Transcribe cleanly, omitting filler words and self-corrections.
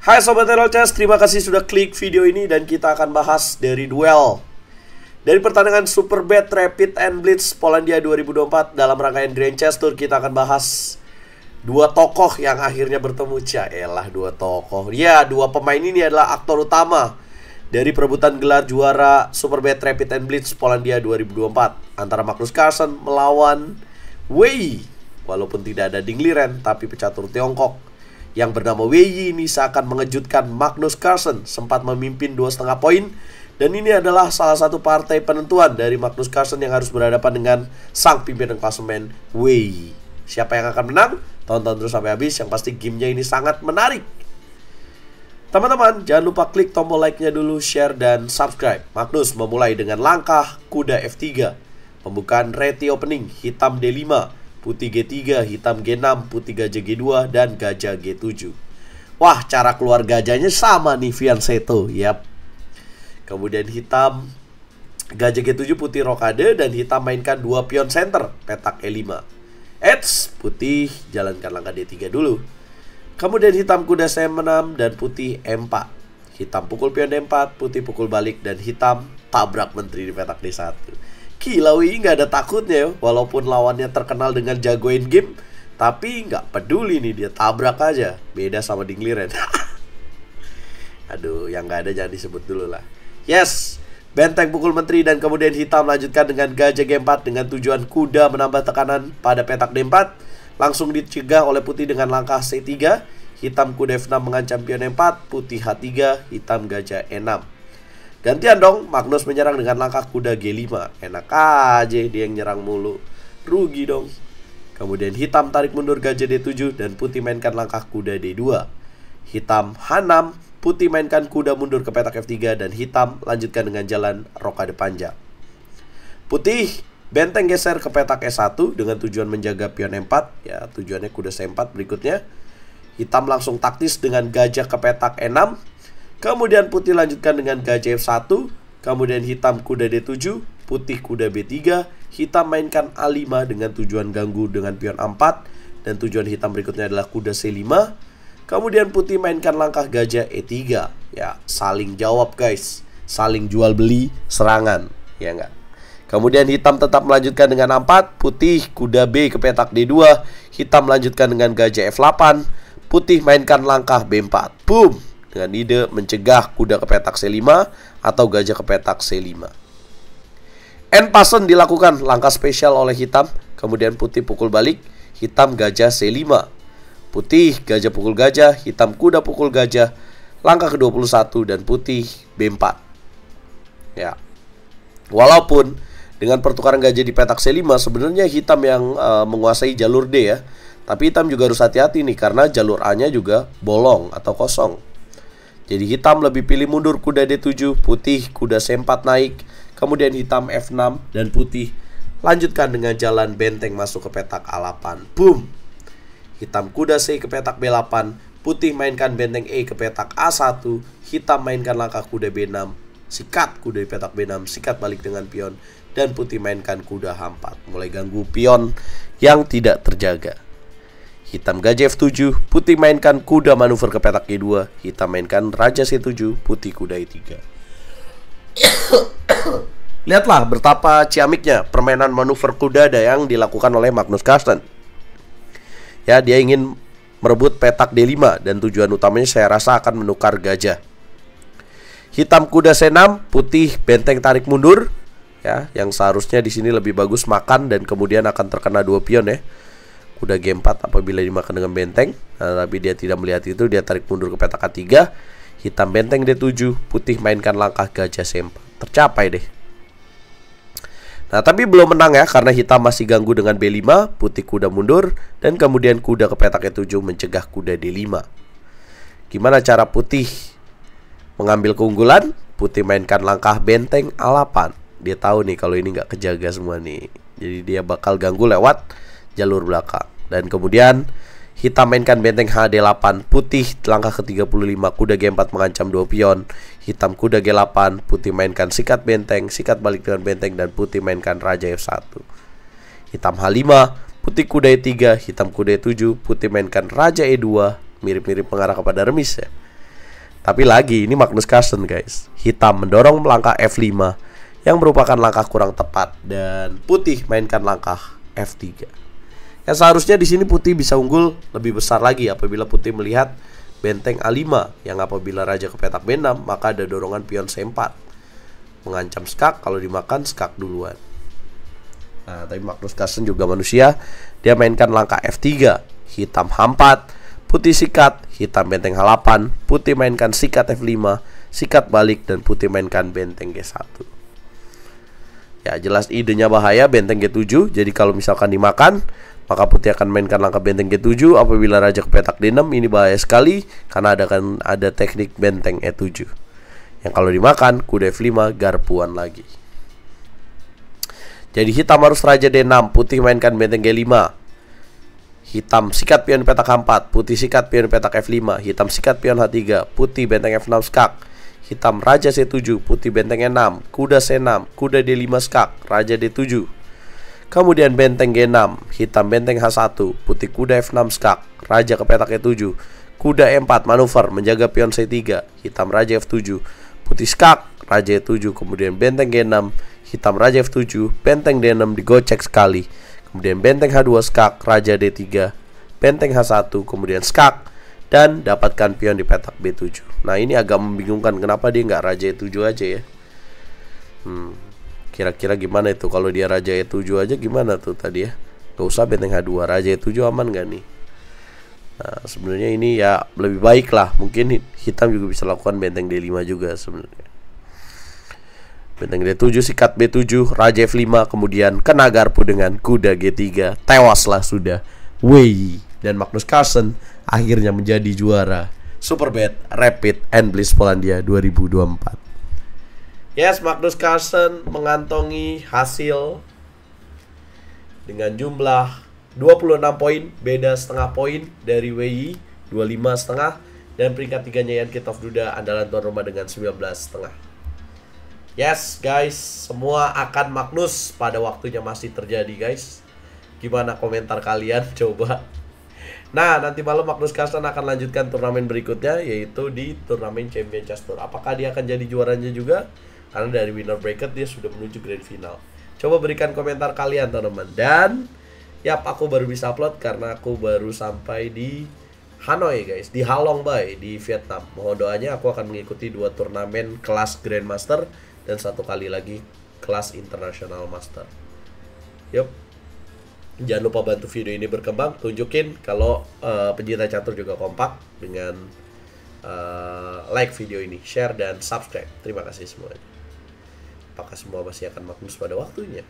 Hai Sobat Hero Chess, terima kasih sudah klik video ini dan kita akan bahas dari duel dari pertandingan Superbet Rapid and Blitz Polandia 2024 dalam rangkaian Grand Chess Tour. Kita akan bahas dua tokoh yang akhirnya bertemu. Dua tokoh. Ya, dua pemain ini adalah aktor utama dari perebutan gelar juara Superbet Rapid and Blitz Polandia 2024 antara Magnus Carlsen melawan Wei. Walaupun tidak ada Ding Liren, tapi pecatur Tiongkok yang bernama Wei ini seakan mengejutkan Magnus Carlsen, sempat memimpin 2,5 poin. Dan ini adalah salah satu partai penentuan dari Magnus Carlsen yang harus berhadapan dengan sang pimpinan klasemen Wei. Siapa yang akan menang? Tonton terus sampai habis, yang pasti gamenya ini sangat menarik. Teman-teman, jangan lupa klik tombol like-nya dulu, share, dan subscribe. Magnus memulai dengan langkah kuda F3, pembukaan reti opening, hitam D5, putih G3, hitam G6, putih gajah G2, dan gajah G7. Wah, cara keluar gajahnya sama nih, Fianchetto. Yap. Kemudian hitam gajah G7, putih rokade, dan hitam mainkan 2 pion center, petak E5. Putih jalankan langkah D3 dulu. Kemudian hitam kuda C6 dan putih E4. Hitam pukul pion D4, putih pukul balik, dan hitam tabrak menteri di petak D1. Gila, Wei nggak ada takutnya ya. Walaupun lawannya terkenal dengan jagoin game, tapi nggak peduli nih, dia tabrak aja. Beda sama Ding Liren. Aduh, yang nggak ada jangan disebut dulu lah. Yes, benteng pukul menteri dan kemudian hitam lanjutkan dengan gajah G4 dengan tujuan kuda menambah tekanan pada petak D4. Langsung dicegah oleh putih dengan langkah C3. Hitam kuda F6 mengancam pion E4, putih H3, hitam gajah E6. Gantian dong, Magnus menyerang dengan langkah kuda G5. Enak aja dia yang nyerang mulu. Rugi dong. Kemudian hitam tarik mundur gajah D7 dan putih mainkan langkah kuda D2. Hitam H6, putih mainkan kuda mundur ke petak F3 dan hitam lanjutkan dengan jalan rokade panjang. Putih benteng geser ke petak E1 dengan tujuan menjaga pion E4. Ya, tujuannya kuda C4 berikutnya. Hitam langsung taktis dengan gajah ke petak E6. Kemudian putih lanjutkan dengan gajah F1. Kemudian hitam kuda D7, putih kuda B3. Hitam mainkan A5 dengan tujuan ganggu dengan pion A4. Dan tujuan hitam berikutnya adalah kuda C5. Kemudian putih mainkan langkah gajah E3. Ya, saling jawab guys. Saling jual beli serangan. Ya enggak? Kemudian hitam tetap melanjutkan dengan A4. Putih kuda B ke petak D2. Hitam melanjutkan dengan gajah F8. Putih mainkan langkah B4. Boom! Dengan ide mencegah kuda ke petak C5 atau gajah ke petak C5. End passen dilakukan langkah spesial oleh hitam. Kemudian putih pukul balik, hitam gajah C5. Putih gajah pukul gajah, hitam kuda pukul gajah. Langkah ke-21 dan putih B4. Ya. Walaupun dengan pertukaran gajah di petak C5 sebenarnya hitam yang menguasai jalur D ya. Tapi hitam juga harus hati-hati nih karena jalur A-nya juga bolong atau kosong. Jadi hitam lebih pilih mundur kuda D7, putih kuda C4 naik, kemudian hitam F6 dan putih lanjutkan dengan jalan benteng masuk ke petak A8. Boom. Hitam kuda C ke petak B8, putih mainkan benteng E ke petak A1, hitam mainkan langkah kuda B6, sikat kuda di petak B6, sikat balik dengan pion, dan putih mainkan kuda H4. Mulai ganggu pion yang tidak terjaga. Hitam gajah F7, putih mainkan kuda manuver ke petak G2, hitam mainkan raja C7, putih kuda E3. Lihatlah betapa ciamiknya permainan manuver kuda yang dilakukan oleh Magnus Carlsen. Ya, dia ingin merebut petak D5 dan tujuan utamanya saya rasa akan menukar gajah. Hitam kuda C6, putih benteng tarik mundur. Ya, yang seharusnya di sini lebih bagus makan dan kemudian akan terkena 2 pion ya. Kuda G4 apabila dimakan dengan benteng. Nah, tapi dia tidak melihat itu, dia tarik mundur ke petak A3. Hitam benteng D7, putih mainkan langkah gajah C4. Tercapai deh. Nah, tapi belum menang ya, karena hitam masih ganggu dengan B5, putih kuda mundur, dan kemudian kuda ke petak E7 mencegah kuda D5. Gimana cara putih mengambil keunggulan? Putih mainkan langkah benteng A8. Dia tahu nih kalau ini nggak kejaga semua nih. Jadi dia bakal ganggu lewat jalur belakang. Dan kemudian hitam mainkan benteng HD8, putih langkah ke-35, kuda G4 mengancam 2 pion. Hitam kuda G8, putih mainkan sikat benteng, sikat balik dengan benteng, dan putih mainkan raja F1. Hitam H5, putih kuda E3, hitam kuda E7, putih mainkan raja E2. Mirip-mirip mengarah kepada remis ya. Tapi lagi, ini Magnus Carlsen guys. Hitam mendorong langkah F5 yang merupakan langkah kurang tepat, dan putih mainkan langkah F3. Ya seharusnya di sini putih bisa unggul lebih besar lagi apabila putih melihat benteng A5, yang apabila raja ke petak B6 maka ada dorongan pion C4 mengancam skak. Kalau dimakan skak duluan. Nah, tapi Magnus Carlsen juga manusia. Dia mainkan langkah F3, hitam H4, putih sikat, hitam benteng H8, putih mainkan sikat F5, sikat balik, dan putih mainkan benteng G1. Ya jelas idenya bahaya benteng G7. Jadi kalau misalkan dimakan, maka putih akan mainkan langkah benteng G7. Apabila raja ke petak D6, ini bahaya sekali karena ada teknik benteng E7. Yang kalau dimakan, kuda F5, garpuan lagi. Jadi hitam harus raja D6, putih mainkan benteng G5. Hitam sikat pion petak H4, putih sikat pion petak F5, hitam sikat pion H3, putih benteng F6 skak. Hitam raja C7, putih benteng E6, kuda C6, kuda D5 skak, raja D7. Kemudian benteng G6, hitam benteng H1, putih kuda F6 skak, raja ke petak E7, kuda E4 manuver menjaga pion C3, hitam raja F7, putih skak, raja E7. Kemudian benteng G6, hitam raja F7, benteng D6 digocek sekali. Kemudian benteng H2 skak, raja D3, benteng H1, kemudian skak, dan dapatkan pion di petak B7. Nah ini agak membingungkan, kenapa dia nggak raja E7 aja ya. Kira-kira gimana itu kalau dia raja E7 aja, gimana tuh tadi ya. Gak usah benteng H2, raja E7 aman gak nih? Nah sebenarnya ini ya lebih baik lah. Mungkin hitam juga bisa lakukan benteng D5 juga sebenarnya. Benteng D7 sikat B7, raja F5, kemudian kena garpu dengan kuda G3. Tewaslah sudah Wei. Dan Magnus Carlsen akhirnya menjadi juara Superbet Rapid and Bliss Polandia 2024. Yes, Magnus Carlsen mengantongi hasil dengan jumlah 26 poin, beda setengah poin dari Wei, 25,5. Dan peringkat 3-nya Jan Kitov Duda andalan tuan rumah dengan 19,5. Yes guys, semua akan Magnus pada waktunya masih terjadi guys. Gimana komentar kalian? Coba. Nah nanti malam Magnus Carlsen akan lanjutkan turnamen berikutnya, yaitu di turnamen Champion Chess Tour. Apakah dia akan jadi juaranya juga? Karena dari winner bracket dia sudah menuju grand final. Coba berikan komentar kalian teman-teman. Dan yap, aku baru bisa upload karena aku baru sampai di Hanoi guys, di Halong Bay di Vietnam. Mohon doanya, aku akan mengikuti 2 turnamen kelas Grandmaster dan 1 kali lagi kelas International Master. Yup. Jangan lupa bantu video ini berkembang, tunjukin kalau pencinta catur juga kompak dengan like video ini, share dan subscribe. Terima kasih semuanya. Apakah semua masih akan Magnus pada waktunya?